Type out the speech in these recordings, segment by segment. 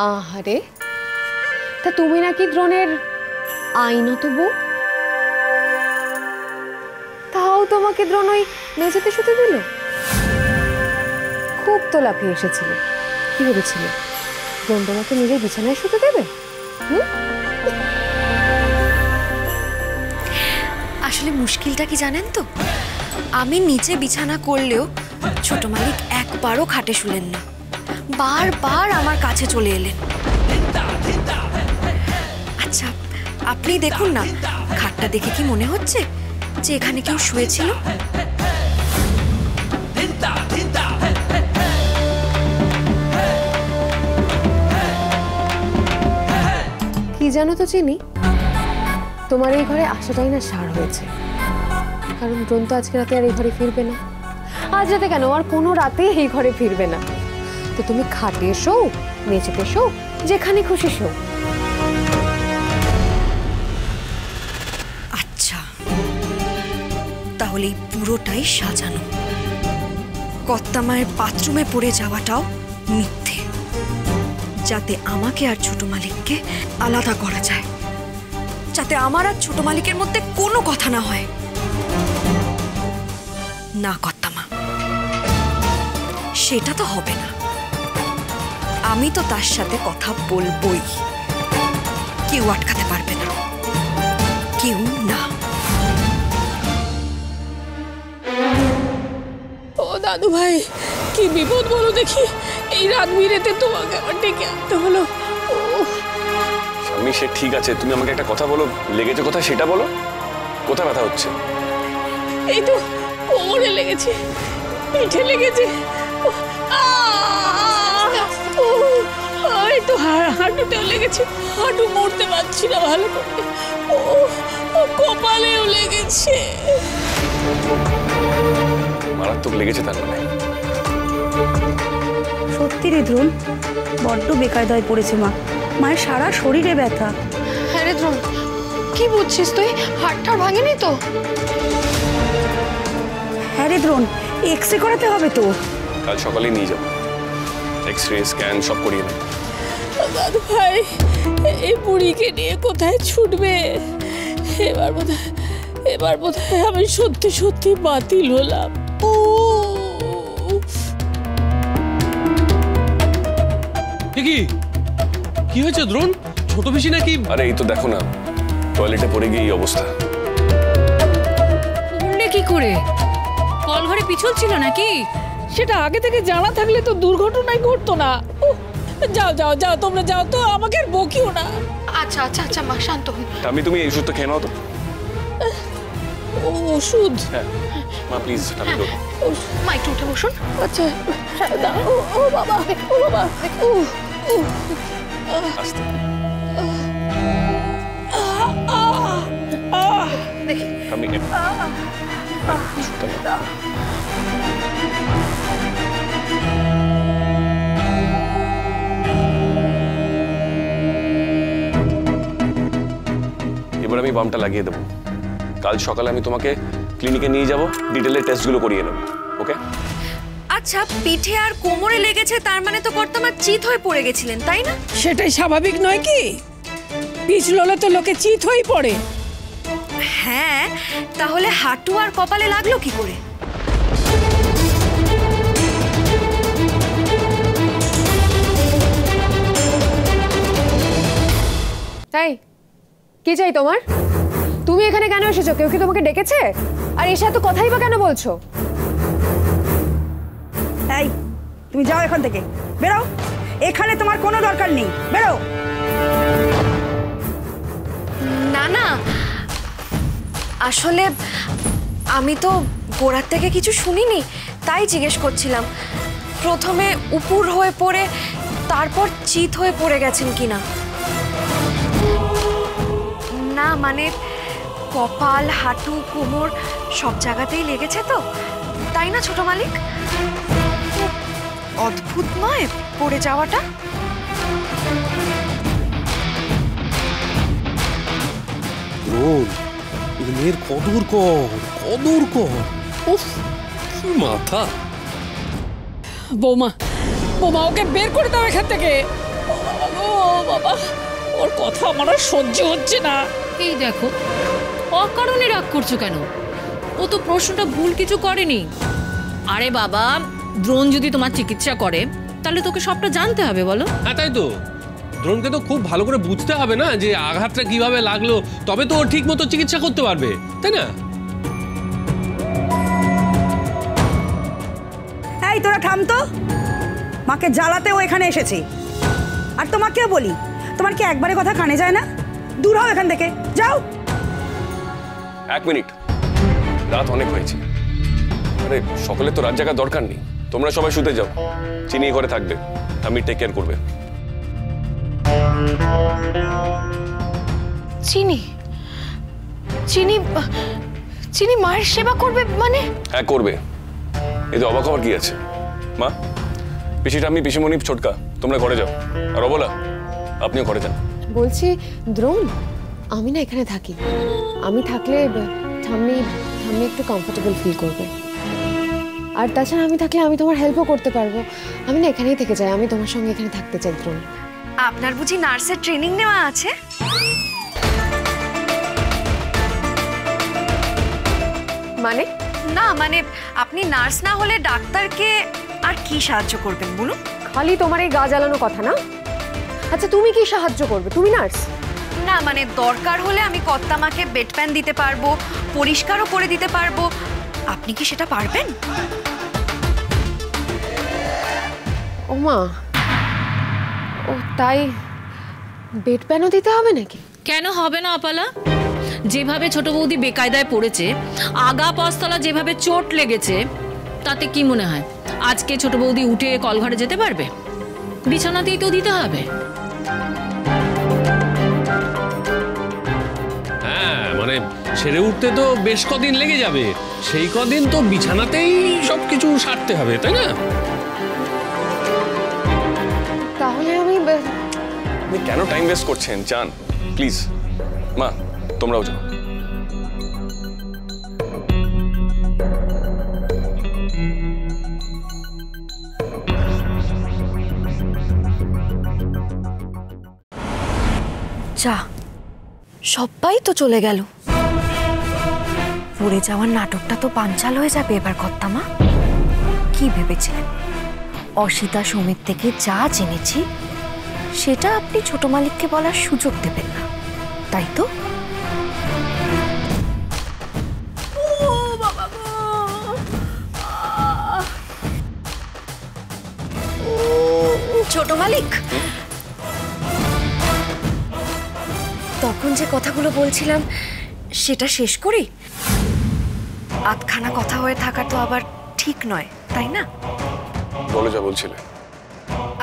আহারে, তা তুমি নাকি দ্রোণের আইনত বউ? তাও তোমাকে দ্রোণ ওই মেঝেতে শুতে দিল? খুব তো লাফিয়ে এসেছিলে। কি ভেবেছিলে দ্রোণ তোমাকে নিজের বিছানায় শুতে দেবে? আসলে মুশকিলটা কি জানেন তো, আমি নিচে বিছানা করলেও ছোট মালিক একবারও খাটে শুলেন না, বারবার আমার কাছে চলে এলেন। আচ্ছা আপনি দেখুন না, খাটটা দেখে কি মনে হচ্ছে যে এখানে কেউ শুয়েছিল? কি জানো তো চিনি, তোমার এই ঘরে আসাটাই না সার হয়েছে। কারণ দ্রোণ তো আজকে রাতে আর এই ঘরে ফিরবে না। আজ রাতে কেন, আর কোনো রাতেই এই ঘরে ফিরবে না। তো তুমি খাটে শো, মেঝেতে শো, যেখানে খুশি শো। আচ্ছা তাহলে এই পুরোটাই সাজানো। কর্তামায়ের বাথরুমে পড়ে যাওয়াটাও মিথ্যে, যাতে আমাকে আর ছোট মালিককে আলাদা করা যায়, যাতে আমার আর ছোট মালিকের মধ্যে কোনো কথা না হয়। না কর্তামা, সেটা তো হবে না। আমি তো তার সাথে কথা বলবই, কেউ আটকাতে পারবে না, কেউ না। ও দাদু ভাই, কি বিপদ বলো দেখি, এই রাত বিরেতে তোমাকে আমার ডেকে আনতে হলো। স্বামী সে ঠিক আছে, তুমি আমাকে একটা কথা বলো, লেগেছে কোথায় সেটা বলো। কোথায় ব্যথা হচ্ছে? এই তো কোমরে লেগেছে, পিঠে লেগেছে, এই তো হাঁটুতেও লেগেছে, হাঁটু মরতে পারছি না ভালো করে, কপালেও লেগেছে। মারাত্মক লেগেছে তার মানে? সত্যি রে দ্রোণ, বড্ড বেকায়দায় পড়েছে মা, মায়ের সারা শরীরে ব্যথা। হ্যাঁ রে দ্রোণ, কি বুঝছিস তুই? হাড়টা ভাঙেনি তো? হ্যাঁ রে দ্রোণ, এক্সরে করাতে হবে তো। কাল সকালে নিয়ে যাবো, এক্সরে স্ক্যান সব করিয়ে নেব। দাদু ভাই, এই বুড়িকে নিয়ে কোথায় ছুটবে? এবার বোধহয় আমি সত্যি সত্যি বাতিল হলাম। কি হয়েছে দ্রোণ? ছোট পিসি নাকি? আরে এই তো দেখো না, টয়লেটে পড়ে গিয়ে এই অবস্থা। কি করে? কল ঘরে পিছল ছিল নাকি? সেটা আগে থেকে জানা থাকলে তো দুর্ঘটনাই ঘটতো না। যাও যাও যাও, তোমরা যাও তো, আমাকে আর বকিও না। আচ্ছা আচ্ছা আচ্ছা মা, শান্ত হন। আমি, তুমি এই ওষুধটা খেয়ে নাও তো। ওষুধ? হ্যাঁ মা প্লিজ, আমি দেবো। মা একটু উঠে বসুন। আচ্ছা ও বাবা, ও বাবা, আস্তে। আমি এবার আমি বামটা লাগিয়ে দেবো। কাল সকালে আমি তোমাকে ক্লিনিকে নিয়ে যাব, ডিটেইলে টেস্টগুলো করিয়ে নেব। ওকে? আচ্ছা পিঠে আর কোমরে লেগেছে, তার মানে তো কর্তামা চিত হয়ে পড়ে গেছিলেন, তাই না? সেটাই স্বাভাবিক নয় কি? পিছললে তো লোকে চিত হয়ে পড়ে। হ্যাঁ, তাহলে হাঁটু আর কপালে লাগলো কি করে? তাই কি চাই তোমার? তুমি এখানে কেন এসেছো? কেউ কি তোমাকে ডেকেছে? আর এসে এত কথাই বা কেন বলছো? এই তুমি যাও এখান থেকে, বেরো, এখানে তোমার কোনো দরকার নেই, বেরো। না না, আসলে আমি তো গোড়ার থেকে কিছু শুনিনি, তাই জিজ্ঞেস করছিলাম। প্রথমে উপুর হয়ে পড়ে তারপর চিত হয়ে পড়ে গেছেন কিনা। না মানে কপাল, হাঁটু, কোমর সব জায়গাতেই লেগেছে তো, তাই না ছোট মালিক? অদ্ভুত নয় পড়ে যাওয়াটা? দ্রোণ, এই মেয়ের কদর কর, কদর কর। উফ, কি মাথা। বৌমা, বৌমা ওকে বের করে দাও এখান থেকে। গো বাবা, ওর কথা আমার আর সহ্য হচ্ছে না। এই দেখো, অকারণে রাগ করছো কেন? ও তো প্রশ্নটা ভুল কিছু করেনি। আরে বাবা, দ্রোণ যদি তোমার চিকিৎসা করে তাহলে তোকে সবটা জানতে হবে, বলো? হ্যাঁ তাই তো, দ্রোণকে তো খুব ভালো করে বুঝতে হবে না যে আঘাতটা কিভাবে লাগলো, তবে তো ও ঠিক মতো চিকিৎসা করতে পারবে, তাই না? এই তোরা থাম তো, মাকে জ্বালাতে ও এখানে এসেছে। আর তোমাকেও বলি, তোমার কি একবারে কথা কানে যায় না? দূর হও এখান থেকে, যাও। 1 মিনিট, রাত অনেক হয়েছে। আরে সকলে তো রাত জাগার দরকার নেই, তোমরা সবাই শুতে যাও। চিনি ঘরে থাকবে, আমি টেক কেয়ার করবে। চিনি চিনি চিনি মায়ের সেবা করবে মানে? হ্যাঁ করবে, এতে অবাক হওয়ার কি আছে? মা, পিসিটা আমি, পিসিমণি, ছোটকা, তোমরা ঘরে যাও। আর অবলা, আপনিও ঘরে যান। বলছি দ্রোণ, আমি না এখানে থাকি। আমি থাকলে ঠাম্মি একটু কমফোর্টেবল ফিল করবে। আর তাছাড়া আমি থাকলে আমি তোমার হেল্পও করতে পারবো। আমি না এখানেই থেকে যাই, আমি তোমার সঙ্গে এখানে থাকতে চাই দ্রোণ। আপনার বুঝি নার্সের ট্রেনিং নেওয়া আছে? মানে? না মানে আপনি নার্স না হলে ডাক্তারকে আর কি সাহায্য করবেন বলুন? খালি তোমার এই গা জ্বালানো কথা না। আচ্ছা তুমি কি সাহায্য করবে? তুমি নার্স? না মানে দরকার হলে আমি কর্তামাকে বেড প্যান দিতে পারবো, পরিষ্কারও করে দিতে পারবো। আপনি কি সেটা পারবেন? ওমা, ও তাই বেড প্যানও দিতে হবে নাকি? কেন হবে না অপালা? যেভাবে ছোট বৌদি বেকায়দায় পড়েছে, আগা পস্তলা যেভাবে চোট লেগেছে, তাতে কি মনে হয় আজকে ছোট বৌদি উঠে কলঘরে যেতে পারবে? বিছানাতেই তো দিতে হবে। হ্যাঁ মানে সেরে উঠতে তো বেশ কদিন লেগে যাবে, সেই কদিন তো বিছানাতেই সবকিছু সারতে হবে, তাই না? তাহলে আমি আপনি কেন টাইম ওয়েস্ট করছেন? যান প্লিজ। মা, তোমরাও যাও। যা, সবাই তো চলে গেল। পড়ে যাওয়ার নাটকটা তো পাঞ্চাল হয়ে যাবে এবার কর্তামা। কি ভেবেছিলেন অসিতা সমীর থেকে যা জেনেছি সেটা আপনি ছোট মালিককে বলার সুযোগ দেবেন না, তাই তো? ছোট মালিক, তখন যে কথাগুলো বলছিলাম সেটা শেষ করি। আধখানা কথা হয়ে থাকা তো আবার ঠিক নয়, তাই না? বলো যা বলছিলে।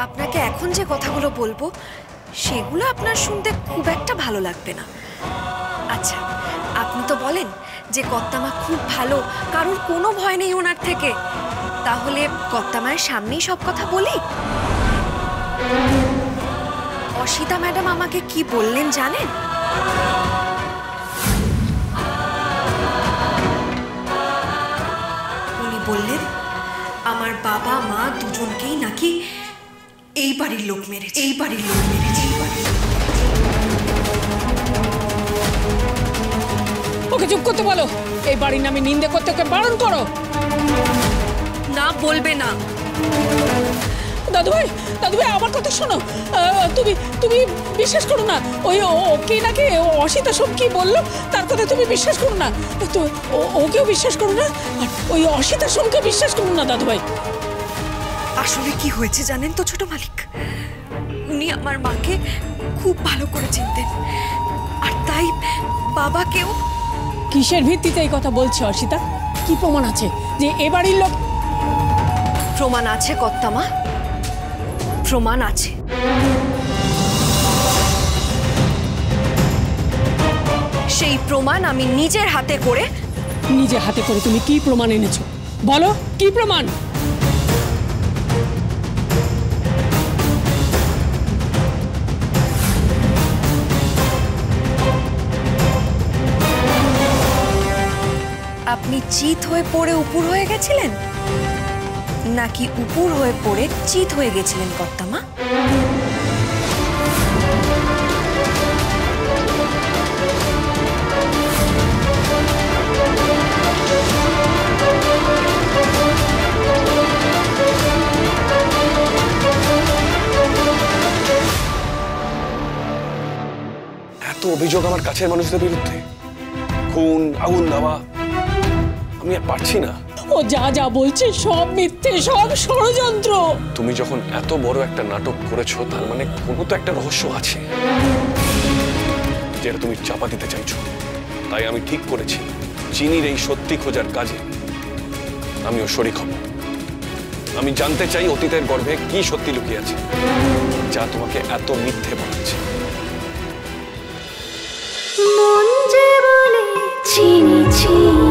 আপনাকে এখন যে কথাগুলো বলবো সেগুলো আপনার শুনতে খুব একটা ভালো লাগবে না। আচ্ছা, আপনি তো বলেন যে কর্তামা খুব ভালো, কারোর কোনো ভয় নেই ওনার থেকে। তাহলে কর্তামায়ের সামনেই সব কথা বলি। অসিতা ম্যাডাম আমাকে কি বললেন জানেন? উনি বললেন আমার বাবা মা দুজনকেই নাকি এই বাড়ির লোক মেরেছে, এই বাড়ির লোক মেরেছে, এই বাড়ির লোক। ওকে চুপ করতে বলো। এই বাড়ির নামে নিন্দে করতে ওকে বারণ করো। না বলবে না। দাদু ভাই আমার কথা শোনো। তুমি বিশ্বাস করো না। ওই ওকে নাকি অসিতা সব কি বললো তার কথা তুমি বিশ্বাস করো না। তো ওকেও বিশ্বাস করো না, আর ওই অসিতা সোমকে বিশ্বাস করো না দাদু ভাই। আসলে কি হয়েছে জানেন তো ছোট মালিক, উনি আমার মাকে খুব ভালো করে চিনতেন, আর তাই বাবাকেও। কিসের ভিত্তিতে এই কথা বলছে অসিতা? কি প্রমাণ আছে যে এ বাড়ির লোক? প্রমাণ আছে কর্তামা, প্রমাণ আছে। সেই প্রমাণ আমি নিজের হাতে করে। নিজের হাতে করে তুমি কি প্রমাণ এনেছো বলো? কি প্রমাণ? আপনি চিত হয়ে পড়ে উপুর হয়ে গেছিলেন, নাকি উপুর হয়ে পড়ে চিত হয়ে গেছিলেন কর্তামা? অভিযোগ আমার কাছের মানুষদের বিরুদ্ধে, খুন, আগুন দেওয়া। আমি আর পারছি না। ও যা যা বলছে সব মিথ্যে, সব ষড়যন্ত্র। তুমি যখন এত বড় একটা নাটক করেছো, তার মানে কোনো তো একটা রহস্য আছে যেটা তুমি চাপা দিতে চাইছো। তাই আমি ঠিক করেছি চিনির এই সত্যি খোঁজার কাজে আমিও শরীক হব। আমি জানতে চাই অতীতের গর্ভে কি সত্যি লুকিয়ে আছে যা তোমাকে এত মিথ্যে বলাচ্ছে। মন যে বলে চিনি চিনি